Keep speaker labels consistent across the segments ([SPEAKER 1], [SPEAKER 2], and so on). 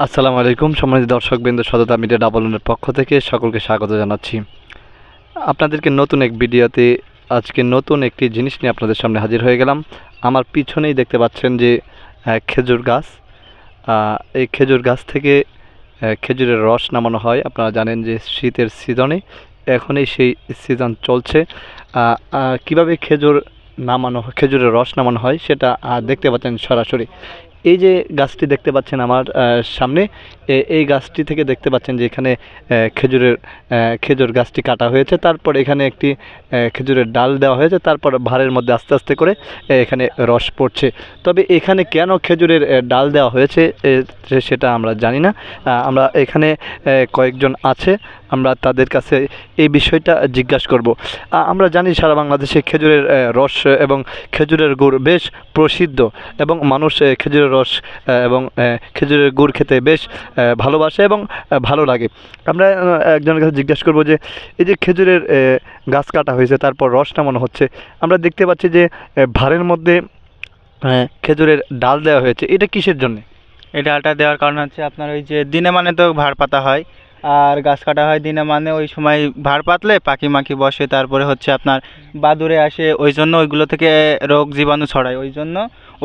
[SPEAKER 1] আসসালামু আলাইকুম সম্মানিত দর্শকবৃন্দ, সততা মিডিয়া ডাবলনের পক্ষ থেকে সকলকে স্বাগত জানাচ্ছি। আপনাদেরকে নতুন এক ভিডিওতে আজকে নতুন একটি জিনিস নিয়ে আপনাদের সামনে হাজির হয়ে গেলাম। আমার পিছনেই দেখতে পাচ্ছেন যে খেজুর গাছ। এই খেজুর গাছ থেকে খেজুরের রস নামানো হয়। আপনারা জানেন যে শীতের সিজনে এখনই সেই সিজন চলছে। কিভাবে খেজুরের রস নামানো হয় সেটা দেখতে পাচ্ছেন সরাসরি। এই যে গাছটি দেখতে পাচ্ছেন আমার সামনে, এই গাছটি থেকে দেখতে পাচ্ছেন যে এখানে খেজুর গাছটি কাটা হয়েছে, তারপর এখানে একটি খেজুরের ডাল দেওয়া হয়েছে, তারপর ভারের মধ্যে আস্তে আস্তে করে এখানে রস পড়ছে। তবে এখানে কেন খেজুরের ডাল দেওয়া হয়েছে সেটা আমরা জানি না। আমরা এখানে কয়েকজন আছে, আমরা তাদের কাছে এই বিষয়টা জিজ্ঞাসা করব। আমরা জানি সারা বাংলাদেশে খেজুরের রস এবং খেজুরের গুড় বেশ প্রসিদ্ধ, এবং মানুষ খেজুরের রস এবং খেজুরের গুড় খেতে বেশ ভালোবাসে এবং ভালো লাগে। আমরা একজনের কাছে জিজ্ঞাসা করব যে এই যে খেজুরের গাছ কাটা হয়েছে, তারপর রস নামানো হচ্ছে, আমরা দেখতে পাচ্ছি যে ভারের মধ্যে খেজুরের ডাল দেওয়া হয়েছে, এটা কিসের জন্যে?
[SPEAKER 2] এই ডালটা দেওয়ার কারণ হচ্ছে আপনার ওই যে দিনে মানে তো ভাড় পাতা হয়, আর গাছ কাটা হয় দিনে মানে ওই সময় ভাড় পাতলে পাখি মাখি বসে, তারপরে হচ্ছে আপনার বাদুড়ে আসে, ওই জন্য ওইগুলো থেকে রোগ জীবাণু ছড়ায়, ওই জন্য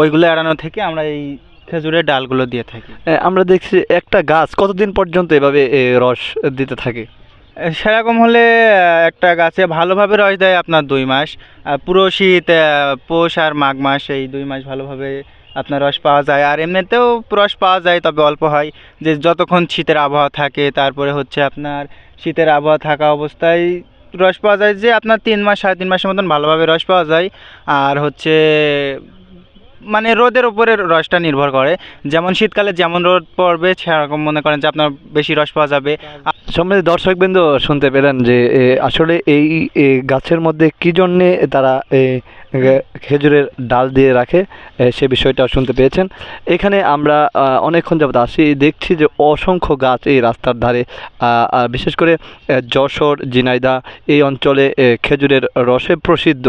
[SPEAKER 2] ওইগুলো এড়ানো থেকে আমরা এই খেজুরের ডালগুলো দিয়ে থাকি।
[SPEAKER 1] আমরা দেখছি একটা গাছ কতদিন পর্যন্ত এভাবে রস দিতে থাকে?
[SPEAKER 2] সেরকম হলে একটা গাছে ভালোভাবে রস দেয় আপনার 2 মাস। পুরো শীত, পৌষ আর মাঘ মাস, এই 2 মাস ভালোভাবে আপনার রস পাওয়া যায়। আর এমনিতেও রস পাওয়া যায়, তবে অল্প হয়। যে যতক্ষণ শীতের আবহাওয়া থাকে, তারপরে হচ্ছে আপনার শীতের আবহাওয়া থাকা অবস্থায় রস পাওয়া যায়, যে আপনার 3 মাস 3.5 মাসের মতন ভালোভাবে রস পাওয়া যায়। আর হচ্ছে মানে রোদের উপরে রসটা নির্ভর করে, যেমন শীতকালে যেমন রোদ পড়বে সেরকম মনে করেন যে আপনার বেশি রস পাওয়া যাবে।
[SPEAKER 1] সম্মানিত দর্শকবৃন্দ, শুনতে পেলেন যে আসলে এই গাছের মধ্যে কী জন্যে তারা খেজুরের ডাল দিয়ে রাখে, সে বিষয়টা শুনতে পেয়েছেন। এখানে আমরা অনেকক্ষণ যাবত আসি, দেখছি যে অসংখ্য গাছ এই রাস্তার ধারে, বিশেষ করে যশোর ঝিনাইদহ এই অঞ্চলে খেজুরের রসে প্রসিদ্ধ।